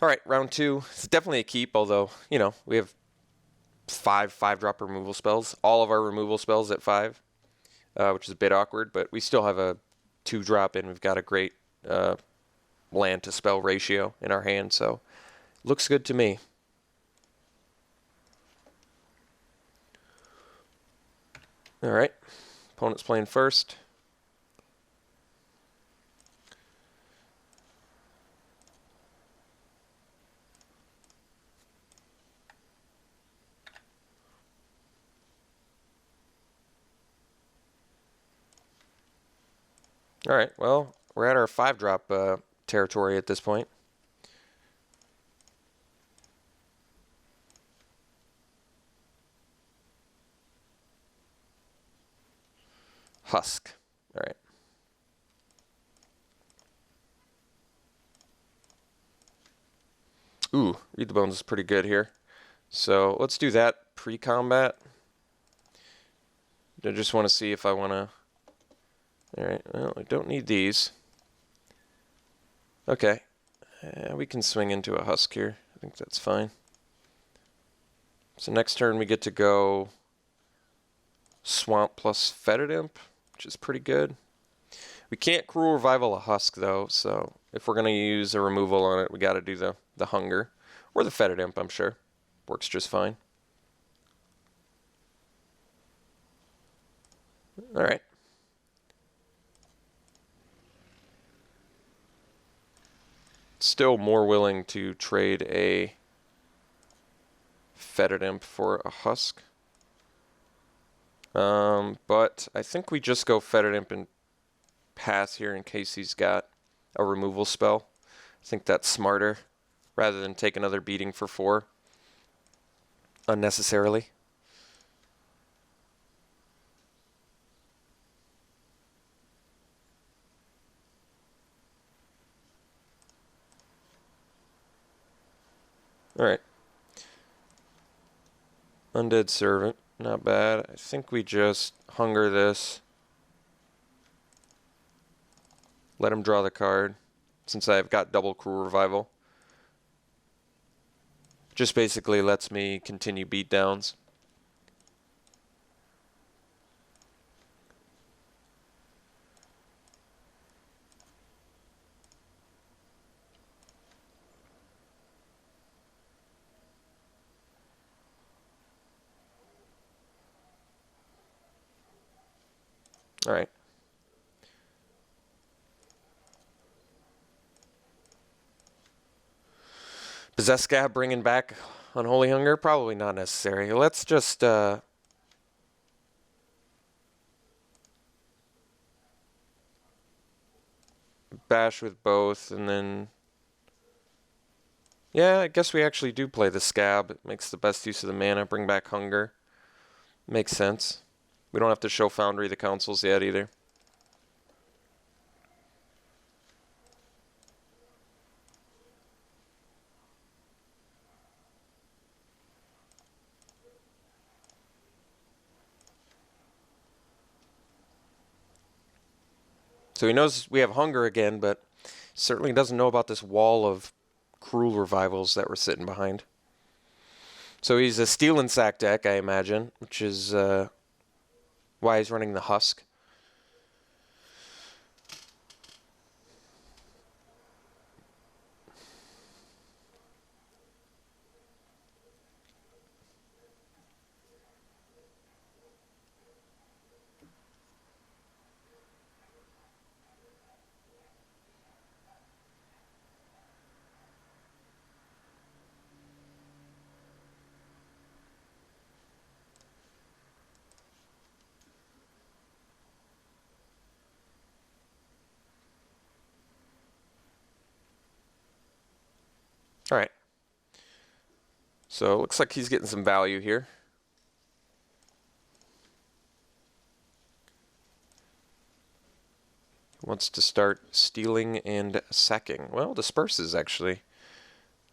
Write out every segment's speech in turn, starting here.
All right, round 2. It's definitely a keep, although, you know, we have 5 drop removal spells. All of our removal spells at 5, which is a bit awkward, but we still have a 2-drop, and we've got a great land to spell ratio in our hand, so looks good to me. All right, opponent's playing first. All right, well, we're at our 5-drop territory at this point. Husk. All right. Ooh, Read the Bones is pretty good here. So let's do that pre-combat. I just want to see if I want to... Alright, well, I don't need these. Okay. We can swing into a Husk here. I think that's fine. So next turn we get to go Swamp plus Fetid Imp, which is pretty good. We can't Cruel Revival a Husk, though, so if we're going to use a removal on it, we got to do the Hunger. Or the Fetid Imp, I'm sure. Works just fine. Alright. Still more willing to trade a Fetid Imp for a Husk. But I think we just go Fetid Imp and pass here in case he's got a removal spell. I think that's smarter rather than take another beating for 4 unnecessarily. Alright. Undead Servant. Not bad. I think we just Hunger this. Let him draw the card, since I've got double Cruel Revival. Just basically lets me continue beatdowns. Alright. Possessed Scab bringing back Unholy Hunger? Probably not necessary. Let's just bash with both, and then... Yeah, I guess we actually do play the Scab. It makes the best use of the mana, bring back Hunger. Makes sense. We don't have to show Foundry the Councils yet either. So he knows we have Hunger again, but certainly doesn't know about this wall of Cruel Revivals that we're sitting behind. So he's a Steel and Sack deck, I imagine, which is why he's running the Husk. All right. So it looks like he's getting some value here. Wants to start stealing and sacking. Well, Disperse is actually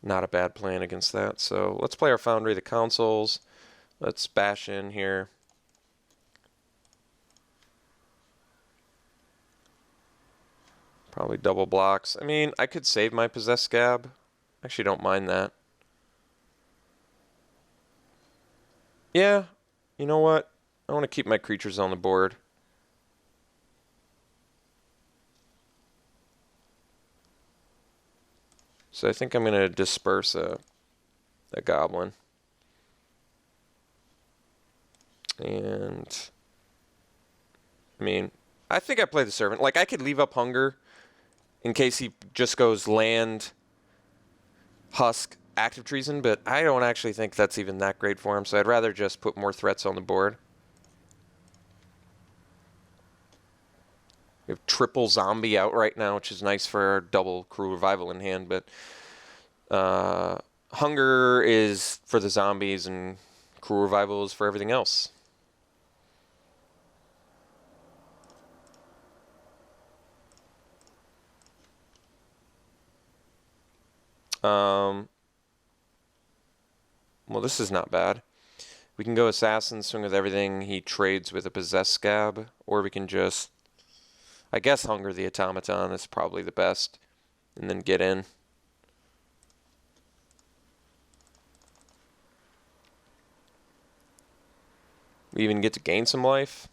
not a bad plan against that. So let's play our Foundry, the Councils. Let's bash in here. Probably double blocks. I mean, I could save my Possessed Scab Actually don't mind that. Yeah, you know what? I want to keep my creatures on the board. So I think I'm going to disperse a goblin. And, I mean, I think I play the servant. Like, I could leave up hunger in case he just goes land, husk, active treason, but I don't actually think that's even that great for him, so I'd rather just put more threats on the board. We have triple zombie out right now, which is nice for double crew revival in hand, but hunger is for the zombies and crew revival is for everything else. Well, this is not bad. We can go assassin, swing with everything. He trades with a possessed scab, or we can just, I guess, hunger the automaton is probably the best, and then get in. We even get to gain some life.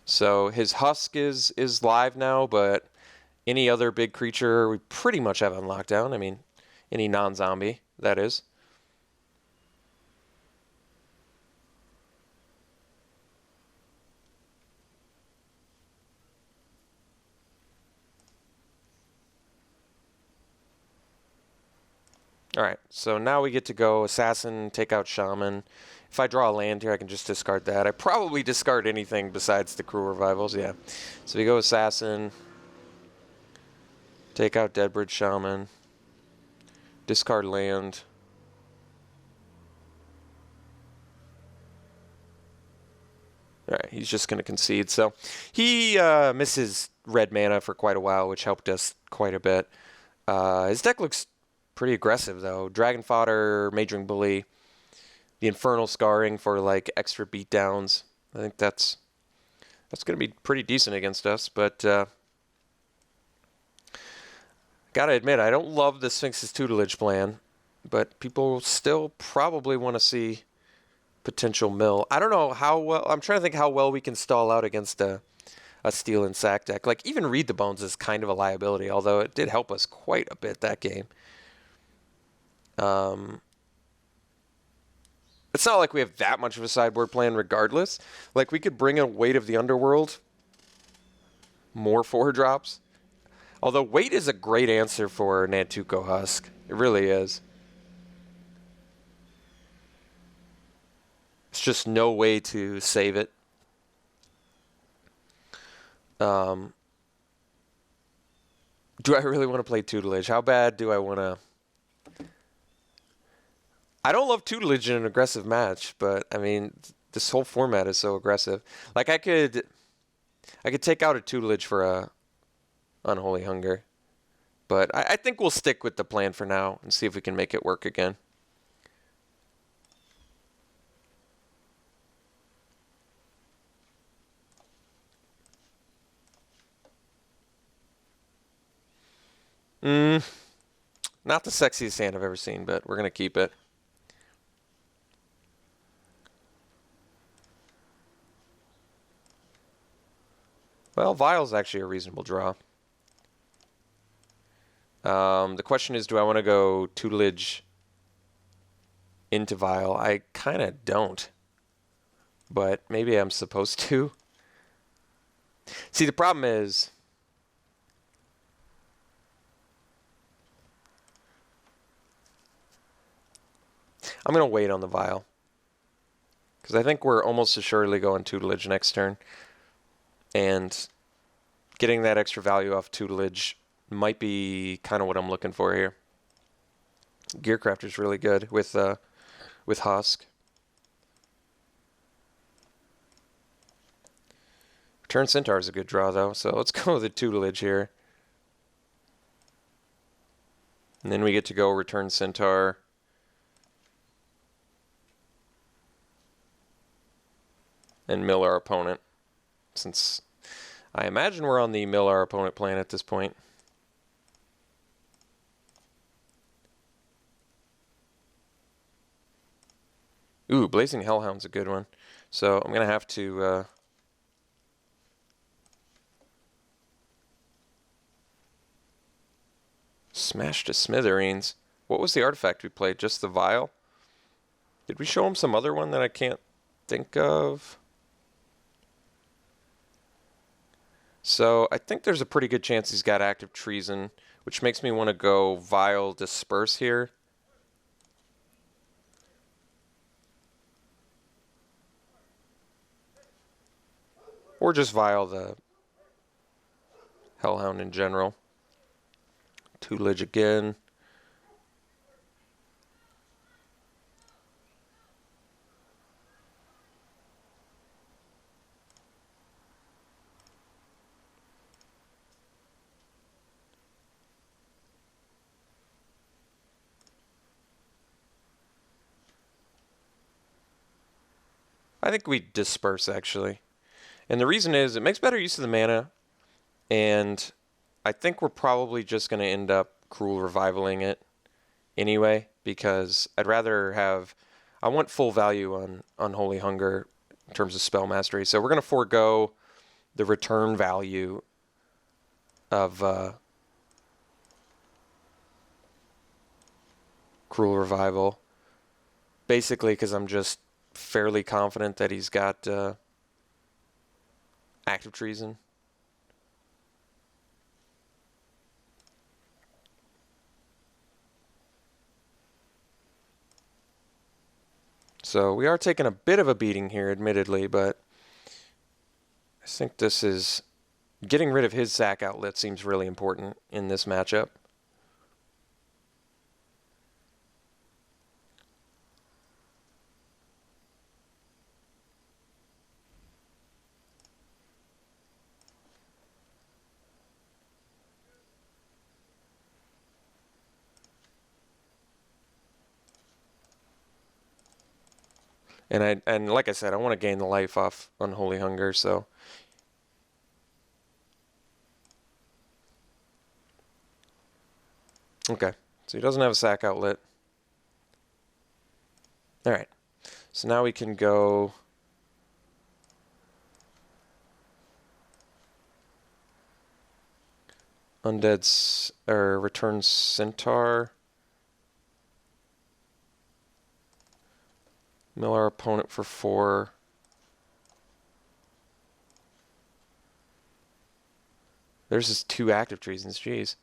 So his husk is live now, but any other big creature we pretty much have on lockdown. I mean, any non-zombie, that is. Alright, so now we get to go assassin, take out shaman. If I draw a land here, I can just discard that. I probably discard anything besides the crew revivals, yeah. So we go assassin, take out Deadbridge shaman, discard land. Alright, he's just going to concede. So he misses red mana for quite a while, which helped us quite a bit. His deck looks pretty aggressive, though. Dragon Fodder, Majoring Bully, the Infernal Scarring for, like, extra beatdowns. I think that's going to be pretty decent against us, but gotta admit, I don't love the Sphinx's tutelage plan, but people still probably want to see potential mill. I don't know how well, I'm trying to think how well we can stall out against a Steel and Sack deck. Like, even Read the Bones is kind of a liability, although it did help us quite a bit that game. It's not like we have that much of a sideboard plan regardless. Like, we could bring a Weight of the Underworld, more 4-drops. Although Weight is a great answer for Nantuko Husk. It really is. It's just no way to save it. Do I really want to play tutelage? How bad do I want to... I don't love tutelage in an aggressive match, but I mean, this whole format is so aggressive. Like, I could take out a tutelage for a Unholy Hunger, but I think we'll stick with the plan for now and see if we can make it work again. Not the sexiest hand I've ever seen, but we're gonna keep it. Well, Vial's actually a reasonable draw. The question is, do I want to go tutelage into Vial? I kind of don't, but maybe I'm supposed to. See, the problem is, I'm going to wait on the Vial, because I think we're almost assuredly going tutelage next turn, and getting that extra value off tutelage might be kind of what I'm looking for here. Gearcrafter's really good with Husk. Return Centaur is a good draw, though, so let's go with the tutelage here. And then we get to go Return Centaur. And mill our opponent, since I imagine we're on the mill our opponent plan at this point. Ooh, Blazing Hellhound's a good one. So I'm going to have to... smash to smithereens. What was the artifact we played? Just the vial? Did we show him some other one that I can't think of? So I think there's a pretty good chance he's got active treason, which makes me want to go vial disperse here. Or just vial the Hellhound in general. Tutelage again. I think we disperse, actually. And the reason is it makes better use of the mana, and I think we're probably just going to end up Cruel Revivaling it anyway, because I'd rather have... I want full value on Unholy Hunger in terms of spell mastery, so we're going to forego the return value of Cruel Revival, basically because I'm just fairly confident that he's got active treason. So we are taking a bit of a beating here, admittedly, but I think this is... Getting rid of his sack outlet seems really important in this matchup. And like I said, I want to gain the life off Unholy Hunger, so... Okay, so he doesn't have a sack outlet. Alright, so now we can go... or Return Centaur. Mill our opponent for 4. There's his 2 active treasons, jeez.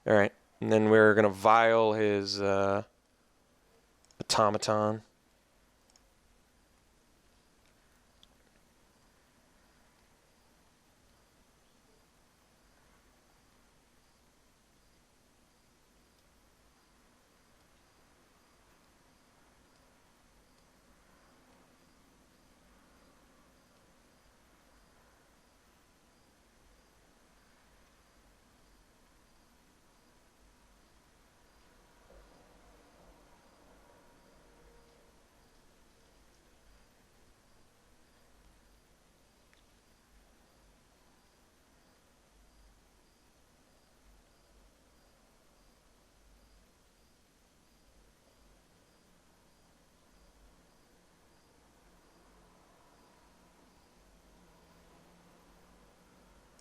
Alright, and then we're going to vial his automaton.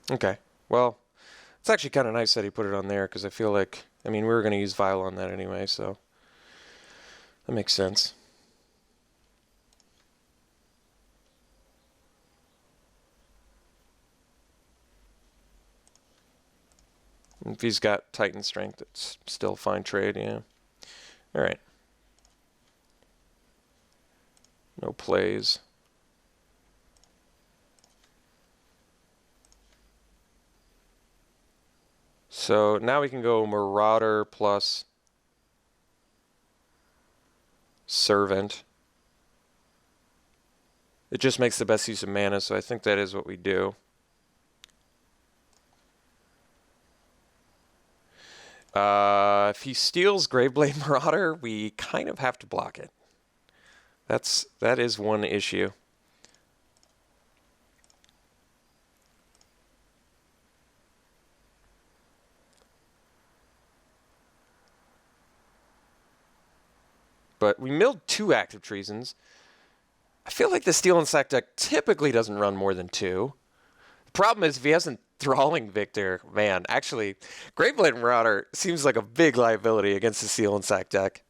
Okay, well, it's actually kind of nice that he put it on there, because I feel like, I mean, we were going to use vial on that anyway, so that makes sense. If he's got Titan Strength, it's still fine trade, yeah. Alright. No plays. So now we can go Marauder plus Servant. It just makes the best use of mana, so I think that is what we do. If he steals Graveblade Marauder, we kind of have to block it. That is one issue. but we milled 2 active treasons. I feel like the Steel and Sack deck typically doesn't run more than 2. The problem is if he hasn't Thralling Victor, man, actually, Greatblade Marauder seems like a big liability against the Steel and Sack deck.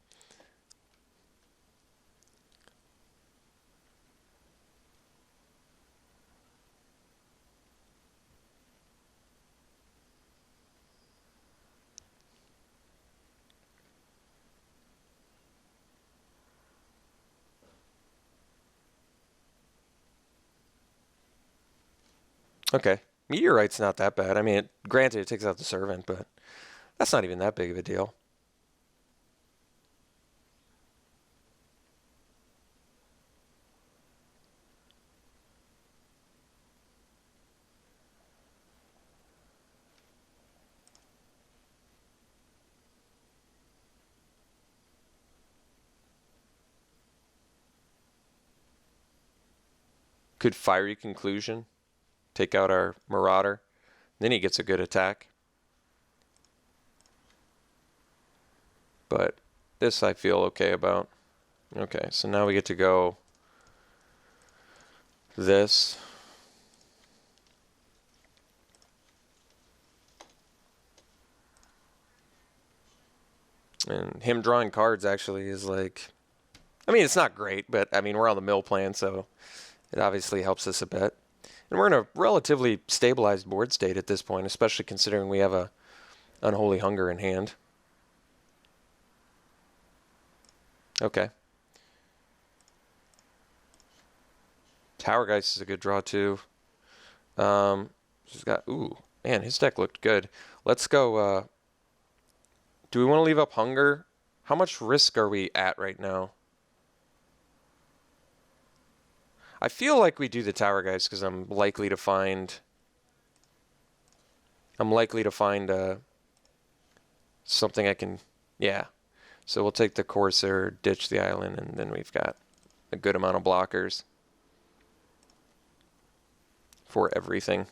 Okay. Meteorite's not that bad. I mean, granted, it takes out the Servant, but that's not even that big of a deal. Could Fiery Conclusion take out our Marauder? Then he gets a good attack. But this I feel okay about. Okay, so now we get to go this. And him drawing cards actually is like, I mean, it's not great, but I mean, we're on the mill plan, so it obviously helps us a bit. And we're in a relatively stabilized board state at this point, especially considering we have a Unholy Hunger in hand. Okay. Towergeist is a good draw too. He's got, ooh, man, his deck looked good. Let's go, do we want to leave up Hunger? How much risk are we at right now? I feel like we do the Towergeist because I'm likely to find something I can, yeah. So we'll take the Corsair, ditch the island, and then we've got a good amount of blockers for everything.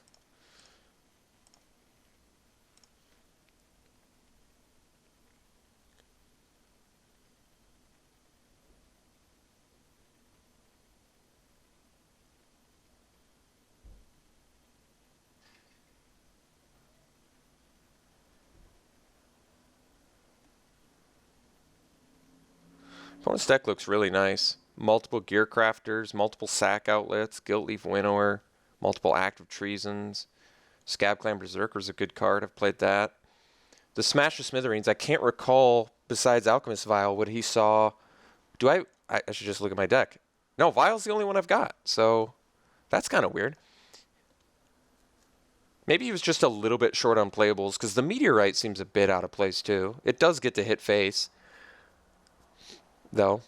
Opponent's deck looks really nice. Multiple Gear Crafters, multiple Sack Outlets, Guiltleaf Winnower, multiple Active Treasons. Scab Clan Berserker's a good card. I've played that. The Smash of Smithereens, I can't recall, besides Alchemist Vial, what he saw. I should just look at my deck. No, Vial's the only one I've got, so that's kind of weird. Maybe he was just a little bit short on playables, because the Meteorite seems a bit out of place, too. It does get to hit face, though,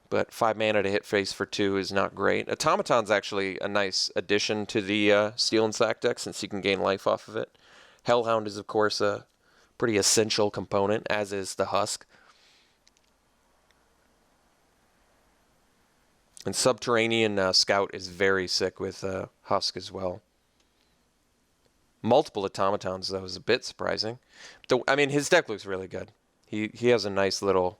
but 5 mana to hit face for 2 is not great. Automaton's actually a nice addition to the Steel and Sack deck, since you can gain life off of it. Hellhound is, of course, a pretty essential component, as is the Husk. And Subterranean Scout is very sick with Husk as well. Multiple Automatons, though, is a bit surprising. I mean, his deck looks really good. He has a nice little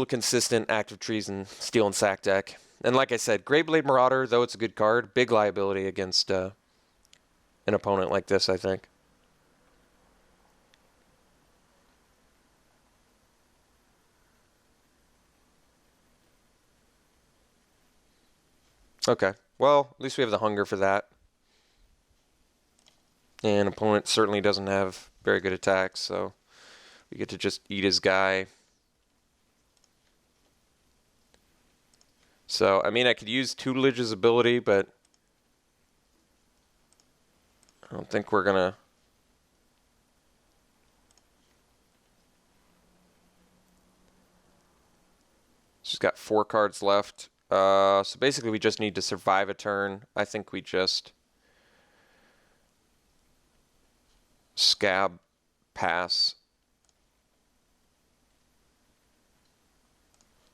consistent Active Treason Steel and Sack deck. And like I said, Greatblade Marauder, though it's a good card, big liability against an opponent like this, I think. Okay, well, at least we have the hunger for that. And opponent certainly doesn't have very good attacks, so we get to just eat his guy. So, I mean, I could use Tutelage's ability, but I don't think we're going to... She's got 4 cards left. So basically we just need to survive a turn. I think we just scab, pass,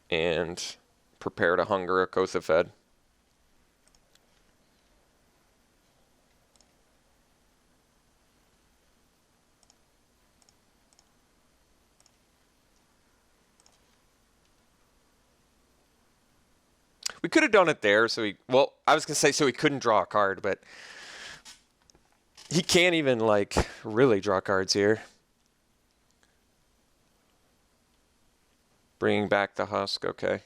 and prepare to hunger a Kothafed. We could have done it there, so well, I was going to say so he couldn't draw a card, but he can't even, like, really draw cards here. Bringing back the husk, okay.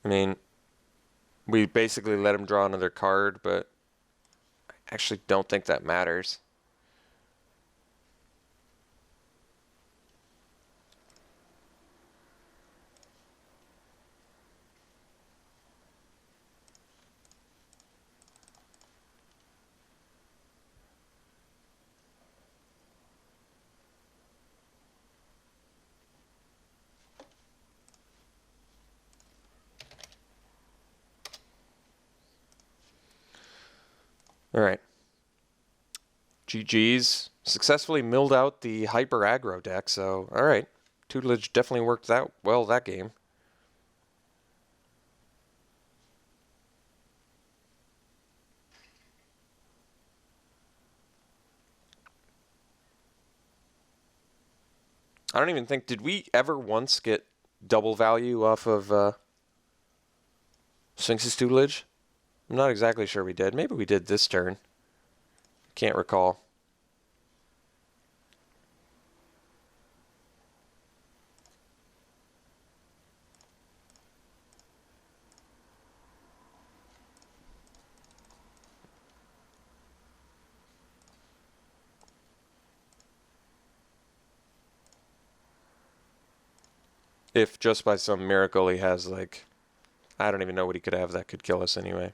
I mean, we basically let him draw another card, but I actually don't think that matters. All right. GG's. Successfully milled out the hyper aggro deck, so all right. Tutelage definitely worked out well that game. I don't even think, did we ever once get double value off of Sphinx's tutelage? I'm not exactly sure we did. Maybe we did this turn. Can't recall. If just by some miracle he has, like, I don't even know what he could have that could kill us anyway.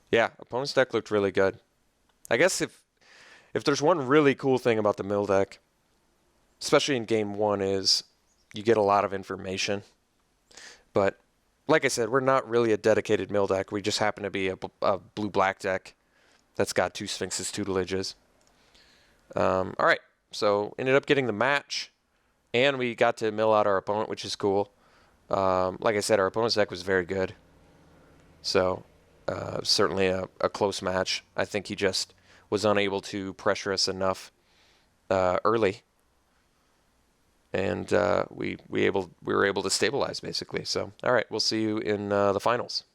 Yeah, opponent's deck looked really good. I guess if there's one really cool thing about the mill deck, especially in game one, is you get a lot of information. But like I said, we're not really a dedicated mill deck. We just happen to be a blue-black deck that's got two Sphinx's tutelages. All right, so ended up getting the match, and we got to mill out our opponent, which is cool. Like I said, our opponent's deck was very good. So certainly a close match. I think he just was unable to pressure us enough early, and we were able to stabilize basically. So all right, we'll see you in the finals.